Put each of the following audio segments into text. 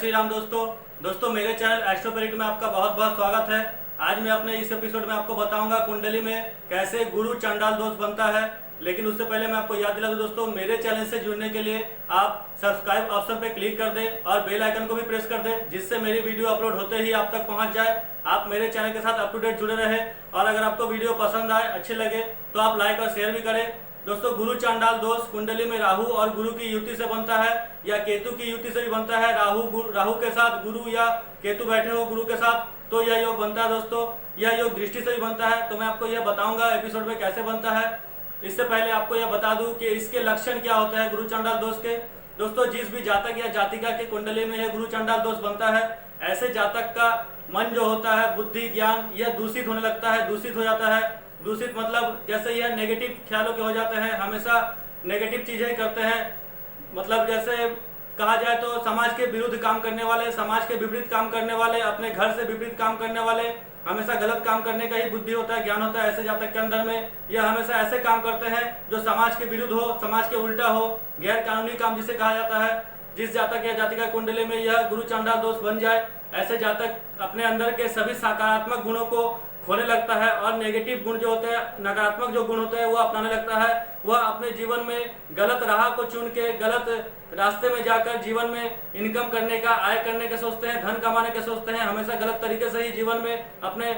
श्री राम दोस्तों मेरे चैनल एस्ट्रोपेरिट में आपका बहुत बहुत स्वागत है। आज मैं अपने इस एपिसोड में आपको बताऊंगा कुंडली में कैसे गुरु चंडाल दोष बनता है। लेकिन उससे पहले मैं आपको याद दिला दूं दोस्तों, मेरे चैनल से जुड़ने के लिए आप सब्सक्राइब ऑप्शन पे क्लिक कर दें और बेल आइकन को भी प्रेस कर दें, जिससे मेरी वीडियो अपलोड होते ही आप तक पहुंच जाए। आप मेरे चैनल के साथ अप टू डेट जुड़े रहे और अगर आपको वीडियो पसंद आए, अच्छे लगे तो आप लाइक और शेयर भी करें। दोस्तों, गुरु चांडाल दोष कुंडली में राहु और गुरु की युति से बनता है या केतु की युति से भी बनता है। राहु के साथ गुरु या केतु बैठे हो गुरु के साथ तो यह योग बनता है। दोस्तों, यह योग दृष्टि से भी बनता है, तो मैं आपको यह बताऊंगा एपिसोड में कैसे बनता है। इससे पहले आपको यह बता दूं कि इसके लक्षण क्या होते हैं गुरु चांडाल दोष के। दोस्तों, जिस भी जातक या जातिका के कुंडली में यह गुरु चांडाल दोष बनता है, ऐसे जातक का मन जो होता है, बुद्धि ज्ञान, यह दूषित होने लगता है, दूषित हो जाता है। दूषित मतलब जैसे यह नेगेटिव ख्यालों के हो जाते हैं, हमेशा नेगेटिव चीजें करते हैं। मतलब जैसे कहा जाए तो समाज के विरुद्ध काम करने वाले, समाज के विपरीत काम करने वाले, अपने घर से विपरीत काम करने वाले, हमेशा गलत काम करने का ही बुद्धि होता है, ज्ञान होता है। ऐसे जातक के अंदर में यह हमेशा ऐसे काम करते हैं जो समाज के विरुद्ध हो, समाज के उल्टा हो, गैर कानूनी काम जिसे कहा जाता है। जिस जातक या जातिका कुंडली में यह गुरु चांडाल दोष बन जाए, ऐसे जातक अपने अंदर के सभी सकारात्मक गुणों को खोने लगता है और नेगेटिव गुण जो होते हैं, नकारात्मक जो गुण होते हैं वो अपनाने लगता है। वह अपने जीवन में गलत राह को चुन के गलत रास्ते में जाकर जीवन में इनकम करने का, आय करने के सोचते हैं, धन कमाने के सोचते हैं। हमेशा गलत तरीके से ही जीवन में अपने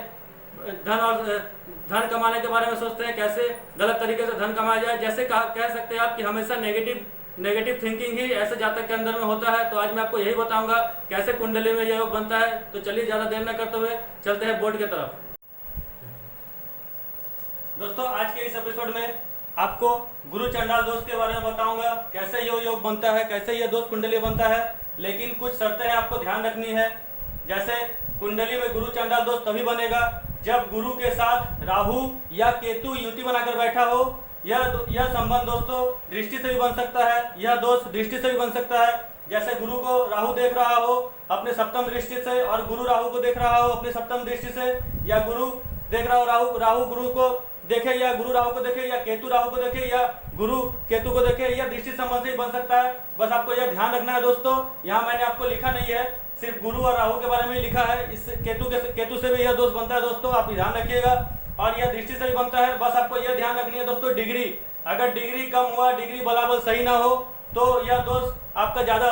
धन कमाने के बारे में सोचते हैं, कैसे गलत तरीके से धन कमाया जाए। जैसे कह सकते हैं आप कि हमेशा नेगेटिव थिंकिंग ही ऐसे जातक के अंदर में होता है। तो आज मैं आपको यही बताऊंगा कैसे कुंडली में यह योग बनता है। तो चलिए ज्यादा देर न करते हुए चलते हैं बोर्ड की तरफ। दोस्तों, आज के इस एपिसोड में आपको गुरु चंडाल दोष के बारे में बताऊंगा, कैसे ये योग बनता है, कैसे ये दोष कुंडली बनता है। लेकिन कुछ शर्तें आपको ध्यान रखनी है। जैसे कुंडली में गुरु चंडाल दोष तभी बनेगा जब गुरु के साथ राहु या केतु युति बनाकर बैठा हो। यह संबंध दोस्तों दृष्टि से भी बन सकता है, यह दोष दृष्टि से भी बन सकता है। जैसे गुरु को राहु देख रहा हो अपने सप्तम दृष्टि से और गुरु राहु को देख रहा हो अपनी सप्तम दृष्टि से, या गुरु देख रहा हो राहु गुरु को देखे, या गुरु राहु को देखे, या केतु राहु को देखे, या गुरु केतु को देखे, यह दृष्टि संबंध से ही बन सकता है। बस आपको यह ध्यान रखना है दोस्तों। यहाँ मैंने आपको लिखा नहीं है, सिर्फ गुरु और राहु के बारे में ही लिखा है। इस केतु से भी यह दोष बनता है दोस्तों, आप ध्यान रखिएगा। और यह दृष्टि से भी बनता है। बस आपको यह ध्यान रखनी है दोस्तों, डिग्री, अगर डिग्री कम हुआ, डिग्री बराबर सही ना हो तो यह दोष आपका ज्यादा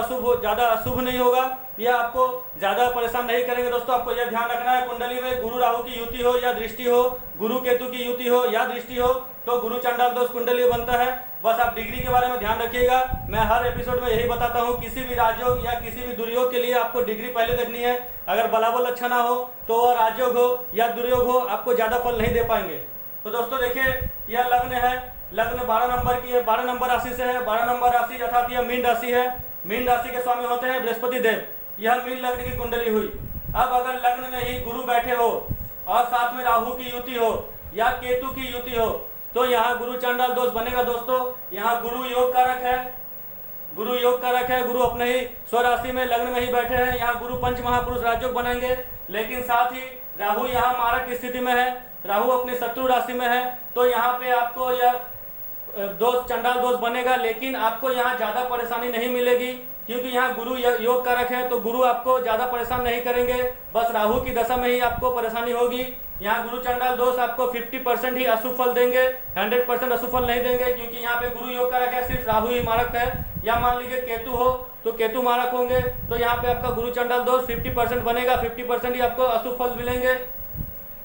अशुभ नहीं होगा, यह आपको ज्यादा परेशान नहीं करेंगे। दोस्तों, आपको यह ध्यान रखना है, कुंडली में गुरु राहु की युति हो या दृष्टि हो, गुरु केतु की युति हो या दृष्टि हो, तो गुरु चंडाल दोष कुंडली बनता है। बस आप डिग्री के बारे में ध्यान रखिएगा। मैं हर एपिसोड में यही बताता हूँ, किसी भी राजयोग या किसी भी दुर्योग के लिए आपको डिग्री पहले देखनी है। अगर बलाबल अच्छा ना हो तो वह राजयोग हो या दुर्योग हो, आपको ज्यादा फल नहीं दे पाएंगे। तो दोस्तों देखिए, यह लग्न है, लग्न 12 नंबर की है, 12 नंबर राशि से है। 12 नंबर राशि अर्थात यह मीन राशि है। मीन राशि के स्वामी होते हैं बृहस्पति देव। यह मीन लग्न की कुंडली हुई। अब अगर लग्न में ही गुरु बैठे हो और साथ में राहु की युति हो या केतु की युति हो, तो यहाँ गुरु चंडाल दोष बनेगा। दोस्तों, यहाँ गुरु योग कारक है, गुरु योग कारक है। गुरु अपने ही स्वराशि में लग्न में ही बैठे हैं। यहाँ गुरु पंच महापुरुष राजयोग बनाएंगे, लेकिन साथ ही राहु यहाँ मारक की स्थिति में है, राहु अपनी शत्रु राशि में है। तो यहाँ पे आपको यह दोष चंडाल दोष बनेगा, लेकिन आपको यहाँ ज्यादा परेशानी नहीं मिलेगी, क्योंकि यहाँ गुरु योग कारक है। तो गुरु आपको ज्यादा परेशान नहीं करेंगे, बस राहु की दशा में ही आपको परेशानी होगी। यहाँ गुरु चंडाल दोष आपको 50% ही अशुभ फल देंगे, 100% अशुभ फल नहीं देंगे, क्योंकि यहाँ पे गुरु योग कारक है, सिर्फ राहु ही मारक है। या मान लीजिए केतु हो तो केतु मारक होंगे, तो यहाँ पे आपका गुरु चंडाल दोष 50% बनेगा, 50% ही आपको अशुभ फल मिलेंगे।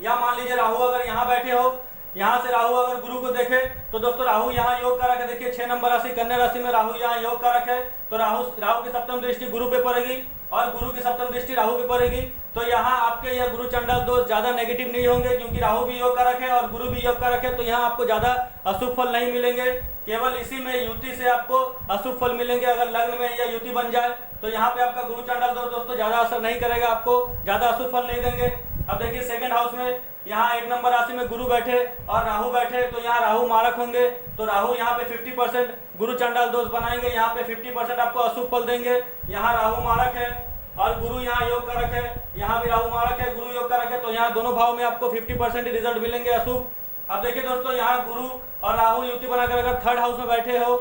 या मान लीजिए राहु अगर यहाँ बैठे हो, यहाँ से राहु अगर गुरु को देखे तो दोस्तों राहु यहाँ योग कारक है। देखिए 6 नंबर राशि कन्या राशि में राहु यहाँ योग कारक है। तो राहु की सप्तम दृष्टि गुरु पे पड़ेगी और गुरु की सप्तम दृष्टि राहु पे पड़ेगी। तो यहाँ आपके यह गुरु चंडाल दोष ज्यादा नेगेटिव नहीं होंगे, क्योंकि राहु भी योग कारक है और गुरु भी योग कारक है। तो यहाँ आपको ज्यादा अशुभ फल नहीं मिलेंगे, केवल इसी में युति से आपको अशुभ फल मिलेंगे। अगर लग्न में यह युति बन जाए तो यहाँ पे आपका गुरु चंडाल दोष दोस्तों ज्यादा असर नहीं करेगा, आपको ज्यादा अशुभ फल नहीं देंगे। अब देखिए सेकंड हाउस में यहाँ 1 नंबर राशि में गुरु बैठे और राहु बैठे, तो यहाँ राहु मारक होंगे। तो राहु यहाँ पे 50% गुरु चंडाल दोष बनाएंगे, यहाँ पे 50% आपको अशुभ फल देंगे। यहाँ राहु मारक है और गुरु यहाँ योग कारक है, यहाँ भी राहु मारक है, गुरु योग कारक है। तो यहाँ दोनों भाव में आपको 50% रिजल्ट मिलेंगे अशुभ। अब देखिए दोस्तों, यहाँ गुरु और राहु युति बनाकर अगर थर्ड हाउस में बैठे हो,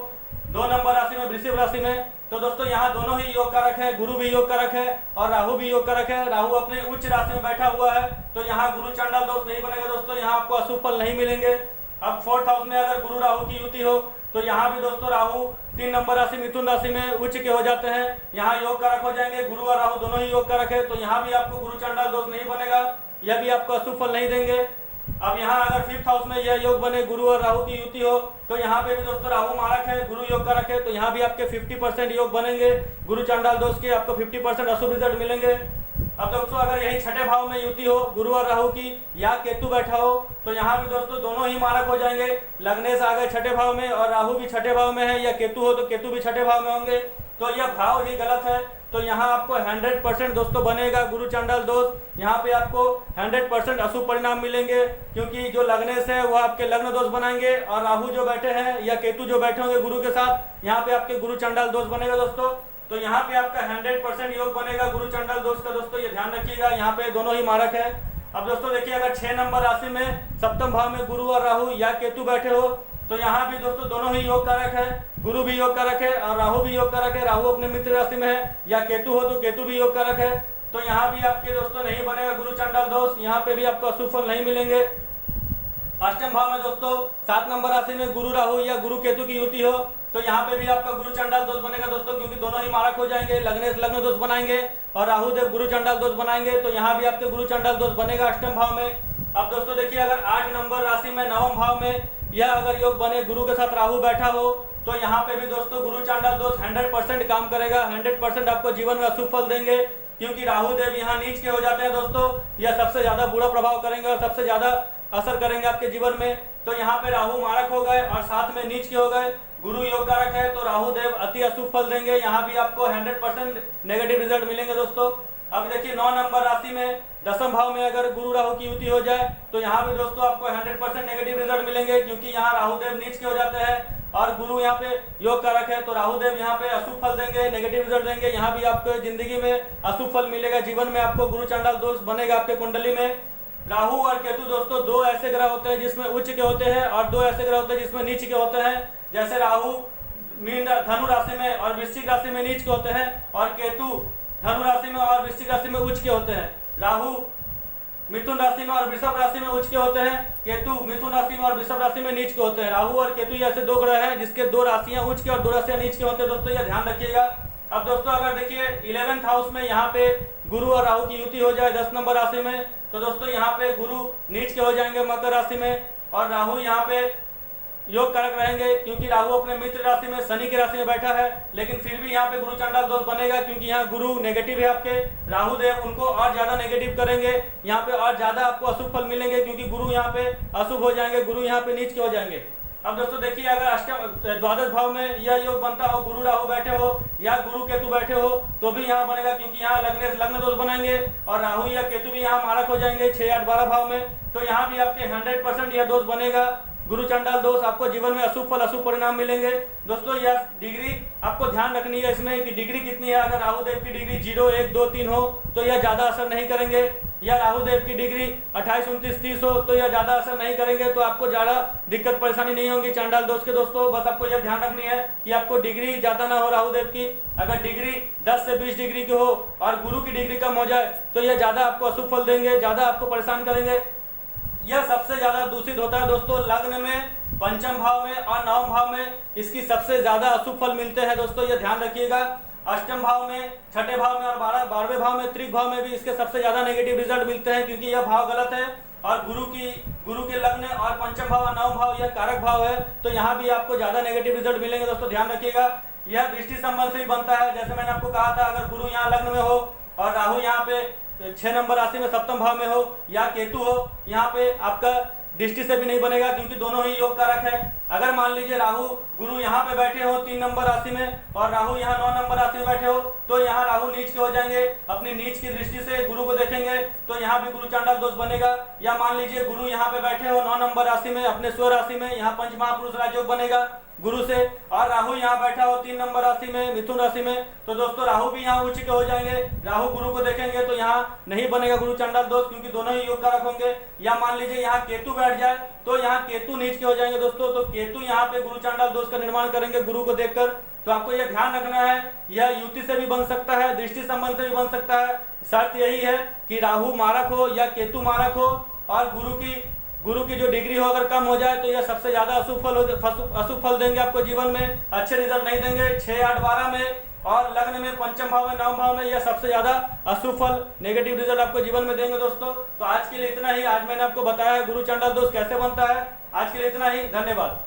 2 नंबर राशि में वृषभ राशि में, तो दोस्तों यहाँ दोनों ही योग कारक है, गुरु भी योग कारक है और राहु भी योग कारक है। राहु अपने उच्च राशि में बैठा हुआ है, तो यहाँ गुरु चंडाल दोष नहीं बनेगा दोस्तों, यहाँ आपको अशुभ फल नहीं मिलेंगे। अब 4th हाउस में अगर गुरु राहु की युति हो तो यहाँ भी दोस्तों राहु 3 नंबर राशि मिथुन राशि में उच्च के हो जाते हैं, यहाँ योग कारक हो जाएंगे। गुरु और राहु दोनों ही योग कारक है, तो यहाँ भी आपको गुरु चंडाल दोष नहीं बनेगा, यह भी आपको अशुभ फल नहीं देंगे। अब यहाँ अगर 5th हाउस में यह योग बने, गुरु और राहु की युति हो, तो यहाँ पे भी दोस्तों राहु मारक है, गुरु योग कारक है, तो यहाँ भी आपके 50% योग बनेंगे। गुरु चंडाल दोष के आपको 50% अशुभ रिजल्ट मिलेंगे। अब दोस्तों अगर यही 6ठे भाव में युति हो गुरु और राहु की, या केतु बैठा हो, तो यहाँ भी दोस्तों दोनों ही मारक हो जाएंगे। लग्नेश आ गए 6ठे भाव में और राहु भी 6ठे भाव में है, या केतु हो तो केतु भी 6ठे भाव में होंगे, तो यह भाव ही गलत है। तो यहाँ आपको 100% दोस्तों बनेगा गुरु चंडाल दोष, यहाँ पे आपको 100% अशुभ परिणाम मिलेंगे, क्योंकि जो लग्नेश है वो आपके लग्न दोष बनाएंगे और राहु जो बैठे हैं या केतु जो बैठे होंगे गुरु के साथ, यहाँ पे आपके गुरु चंडाल दोष बनेगा दोस्तों। तो यहाँ पे आपका 100% योग बनेगा गुरु चंडाल दोष का दोस्तों, ये ध्यान रखिएगा, यहाँ पे दोनों ही मारक है। अब दोस्तों देखिए अगर 6 नंबर राशि में 7th भाव में गुरु और राहु या केतु बैठे हो, तो यहाँ भी दोस्तों दोनों ही योग कारक है, गुरु भी योग कारक है और राहु भी योग कारक है। राहु अपने मित्र राशि में है, या केतु हो तो केतु भी योग कारक है, तो यहाँ भी आपके दोस्तों नहीं बनेगा गुरु चंडाल दोष, यहाँ पे भी आपको अशुभ फल नहीं मिलेंगे। 8वें भाव में दोस्तों 7 नंबर राशि में गुरु राहु या गुरु केतु की युति हो, तो यहाँ पे भी आपका गुरु चंडाल दोष बनेगा दोस्तों, क्योंकि दोनों ही मारक हो जाएंगे। लग्नेश लग्न दोष बनाएंगे और राहु देव गुरु चंडाल दोष बनाएंगे, तो यहाँ भी आपके गुरु चंडाल दोष बनेगा 8वें भाव में। अब दोस्तों देखिए अगर 8 नंबर राशि में 9वें भाव में यह अगर योग बने, गुरु के साथ राहु बैठा हो, तो यहाँ पे भी दोस्तों गुरु चंडाल दोष 100% काम करेगा, 100% आपको जीवन में अशुभ फल देंगे, क्योंकि राहु देव यहाँ नीच के हो जाते हैं दोस्तों, यह सबसे ज्यादा बुरा प्रभाव करेंगे और सबसे ज्यादा असर करेंगे आपके जीवन में। तो यहाँ पे राहु मारक हो गए और साथ में नीच के हो गए, गुरु योग कारक है, तो राहु देव अति अशुभ फल देंगे, यहाँ भी आपको 100% नेगेटिव रिजल्ट मिलेंगे दोस्तों। अब देखिए 9 नंबर राशि में 10वें भाव में अगर गुरु राहु की युति हो जाए, तो यहाँ भी दोस्तों आपको 100% नेगेटिव रिजल्ट मिलेंगे, क्योंकि यहाँ राहु देव नीच के हो जाते हैं और गुरु यहाँ पे योग कारक है, तो राहु देव यहाँ पे अशुभ फल देंगे, नेगेटिव रिजल्ट देंगे। यहाँ भी आपको जिंदगी में अशुभ फल मिलेगा, जीवन में आपको गुरु चंडाल दोष बनेगा आपके कुंडली में। राहु और केतु दोस्तों 2 ऐसे ग्रह होते हैं जिसमें उच्च के होते हैं और 2 ऐसे ग्रह होते हैं जिसमें नीच के होते हैं। जैसे राहु धनु राशि में और वृश्चिक राशि में नीच के होते हैं, और केतु धनु राशि में और वृश्चिक राशि में उच्च के होते हैं। राहु मिथुन राशि में और वृषभ राशि में उच्च के होते हैं, केतु मिथुन राशि में और वृषभ राशि में नीच के होते हैं। राहु और केतु ऐसे 2 ग्रह हैं जिसके 2 राशियां उच्च के और 2 राशियां नीच के होते हैं दोस्तों, यह ध्यान रखिएगा। अब दोस्तों अगर देखिए 11th हाउस में यहाँ पे गुरु और राहु की युति हो जाए 10 नंबर राशि में, तो दोस्तों यहाँ पे गुरु नीच के हो जाएंगे मकर राशि में, और राहु यहाँ पे योग कारक रहेंगे, क्योंकि राहु अपने मित्र राशि में शनि की राशि में बैठा है। लेकिन फिर भी यहाँ पे गुरु चंडाल दोष बनेगा, क्योंकि यहाँ गुरु नेगेटिव है आपके, राहु देव उनको और ज्यादा नेगेटिव करेंगे, यहाँ पे और ज्यादा आपको अशुभ फल मिलेंगे, क्योंकि गुरु यहाँ पे अशुभ हो जाएंगे, गुरु यहाँ पे नीच के हो जाएंगे। अब दोस्तों देखिए अगर द्वादश भाव में यह योग बनता हो, गुरु राहु बैठे हो या गुरु केतु बैठे हो, तो भी यहाँ बनेगा, क्योंकि यहाँ लग्न दोष बनाएंगे और राहु या केतु भी यहाँ मारक हो जाएंगे 6, 8, 12 भाव में, तो यहाँ भी आपके 100% यह दोष बनेगा गुरु चंडाल दोष, आपको जीवन में अशुभ फल अशुभ परिणाम मिलेंगे। दोस्तों यह डिग्री आपको ध्यान रखनी है इसमें कि डिग्री कितनी है। अगर राहु देव की डिग्री 0, 1, 2, 3 हो तो यह ज्यादा असर नहीं करेंगे, या राहु देव की डिग्री 28, 29, 30 हो तो यह ज्यादा असर नहीं करेंगे, तो आपको ज्यादा दिक्कत परेशानी नहीं होगी चंडाल दोष के दोस्तों। बस आपको यह ध्यान रखनी है कि आपको डिग्री ज्यादा ना हो राहु देव की। अगर डिग्री 10 से 20 डिग्री की हो और गुरु की डिग्री कम हो जाए तो यह ज्यादा आपको अशुभ फल देंगे, ज्यादा आपको परेशान करेंगे। यह सबसे ज्यादा दूषित होता है दोस्तों लग्न में, पंचम भाव में और नवम भाव में इसकी सबसे ज्यादा अशुभ फल मिलते हैं दोस्तों, यह ध्यान रखिएगा। अष्टम भाव में, छठे भाव में और 12वें भाव में, त्रिक भाव में भी इसके सबसे ज्यादा नेगेटिव रिजल्ट मिलते हैं, क्योंकि यह भाव गलत है और गुरु के लग्न और पंचम भाव और नवम भाव यह कारक भाव है, तो यहाँ भी आपको ज्यादा नेगेटिव रिजल्ट मिलेंगे दोस्तों, ध्यान रखिएगा। यह दृष्टि संबंध से ही बनता है, जैसे मैंने आपको कहा था अगर गुरु यहाँ लग्न में हो और राहु यहाँ पे 6 नंबर राशि में 7वें भाव में हो या केतु हो, यहाँ पे आपका दृष्टि से भी नहीं बनेगा, क्योंकि दोनों ही योग कारक है। अगर मान लीजिए राहु गुरु यहाँ पे बैठे हो 3 नंबर राशि में और राहु यहाँ 9 नंबर राशि में बैठे हो, तो यहाँ राहु नीच के हो जाएंगे, अपनी नीच की दृष्टि से गुरु को देखेंगे तो यहाँ भी गुरु चांडाल दोष बनेगा। या मान लीजिए गुरु यहाँ पे बैठे हो 9 नंबर राशि में अपने स्व राशि में, यहाँ पंच महापुरुष राजयोग बनेगा गुरु से, और राहु यहाँ बैठा हो 3 नंबर राशि में मिथुन राशि में, तो दोस्तों राहु भी यहाँ उच्च के हो जाएंगे, राहु गुरु को देखेंगे तो यहाँ नहीं बनेगा गुरु चांडाल दोष, क्योंकि दोनों ही योग कारक होंगे। या मान लीजिए यहाँ केतु बैठ जाए तो यहाँ केतु नीच के हो जाएंगे दोस्तों। तो केतु यहाँ पे गुरु चांडाल दोष का निर्माण करेंगे गुरु को देखकर। तो आपको यह ध्यान रखना है, यह युति से भी बन सकता है, दृष्टि संबंध से भी बन सकता है। शर्त यही है कि राहु मारक हो या केतु मारक हो, और गुरु की जो डिग्री हो अगर कम हो जाए तो यह सबसे ज्यादा अशुभ फल देंगे आपको जीवन में, अच्छे रिजल्ट नहीं देंगे। 6, 8, 12 में और लग्न में, पंचम भाव में, नवम भाव में यह सबसे ज्यादा अशुभ फल, नेगेटिव रिजल्ट आपको जीवन में देंगे दोस्तों। तो आज के लिए इतना ही। आज मैंने आपको बताया है गुरु चांडाल दोष कैसे बनता है। आज के लिए इतना ही, धन्यवाद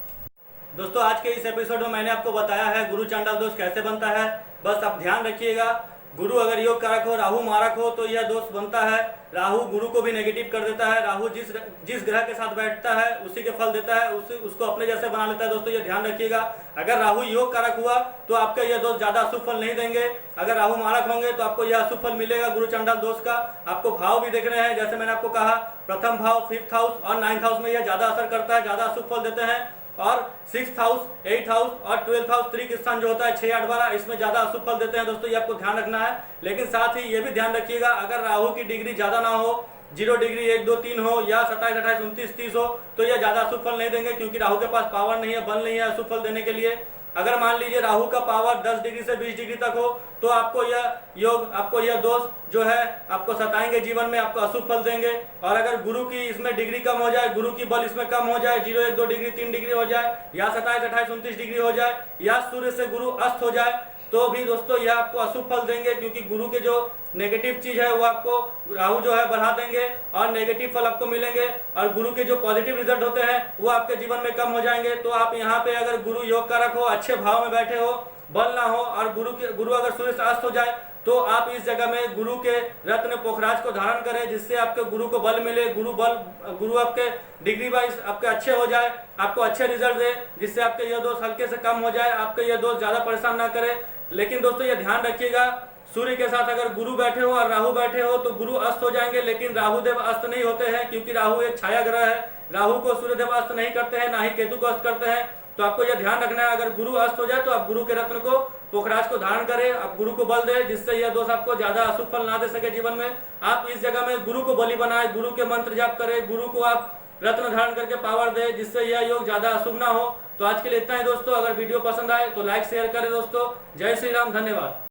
दोस्तों। आज के इस एपिसोड में मैंने आपको बताया है गुरु चांडाल दोष कैसे बनता है। बस आप ध्यान रखिएगा, गुरु अगर योग कारक हो, राहु मारक हो तो यह दोष बनता है। राहु गुरु को भी नेगेटिव कर देता है। राहु जिस ग्रह के साथ बैठता है उसी के फल देता है, उसको अपने जैसे बना लेता है दोस्तों, ये ध्यान रखिएगा। अगर राहु योग कारक हुआ तो आपका यह दोष ज्यादा अशुभ फल नहीं देंगे। अगर राहु मारक होंगे तो आपको यह अशुभ फल मिलेगा गुरु चांडाल दोष का। आपको भाव भी देखने हैं, जैसे मैंने आपको कहा प्रथम भाव, 5th हाउस और 9th हाउस में यह ज्यादा असर करता है, ज्यादा अशुभ फल देते हैं। और 6th हाउस, 8th हाउस और 12th हाउस, त्रिक स्थान जो होता है 6, 8, 12, इसमें ज्यादा अशुभ फल देते हैं दोस्तों, ये आपको ध्यान रखना है। लेकिन साथ ही ये भी ध्यान रखिएगा, अगर राहु की डिग्री ज्यादा ना हो, 0 डिग्री 1, 2, 3 हो या 27, 28, 29, 30 हो, तो यह ज्यादा अशुभ फल नहीं देंगे, क्योंकि राहु के पास पावर नहीं है, बल नहीं है अशुभ फल देने के लिए। अगर मान लीजिए राहु का पावर 10 डिग्री से 20 डिग्री तक हो तो आपको यह दोष जो है आपको सताएंगे जीवन में, आपको अशुभ फल देंगे। और अगर गुरु की इसमें डिग्री कम हो जाए, गुरु की बल इसमें कम हो जाए, 0, 1, 2 डिग्री, 3 डिग्री हो जाए, या 27, 28, 29 डिग्री हो जाए, या सूर्य से गुरु अस्त हो जाए, तो भी दोस्तों यह आपको अशुभ फल देंगे, क्योंकि गुरु के जो नेगेटिव चीज है वो आपको राहु जो है बढ़ा देंगे और नेगेटिव फल आपको मिलेंगे। और गुरु के जो पॉजिटिव रिजल्ट होते हैं वो आपके जीवन में कम हो जाएंगे। तो आप यहाँ पे अगर गुरु योग कारक हो, अच्छे भाव में बैठे हो, बल ना हो, और गुरु अगर सूर्य से अस्त हो जाए, तो आप इस जगह में गुरु के रत्न पोखराज को धारण करें, जिससे आपके गुरु को बल मिले, गुरु आपके डिग्री वाइज आपके अच्छे हो जाए, आपको अच्छे रिजल्ट दे, जिससे आपके यह दोष हल्के से कम हो जाए, आपके यह दोष ज्यादा परेशान ना करे। लेकिन दोस्तों ये ध्यान रखिएगा, सूर्य के साथ अगर गुरु बैठे हो और राहु बैठे हो तो गुरु अस्त हो जाएंगे, लेकिन राहु देव अस्त नहीं होते हैं, क्योंकि राहु एक छाया ग्रह है। राहु को सूर्य देव अस्त नहीं करते हैं, ना ही केतु को अस्त करते हैं। तो आपको यह ध्यान रखना है, अगर गुरु अस्त हो जाए तो आप गुरु के रत्न को, पोखराज को धारण करें, आप गुरु को बल दे, जिससे यह दोष आपको ज्यादा अशुभ फल ना दे सके जीवन में। आप इस जगह में गुरु को बलि बनाए, गुरु के मंत्र जाप करें, गुरु को आप रत्न धारण करके पावर दे, जिससे यह योग ज्यादा अशुभ ना हो। तो आज के लिए इतना ही दोस्तों। अगर वीडियो पसंद आए तो लाइक शेयर करें दोस्तों। जय श्री राम, धन्यवाद।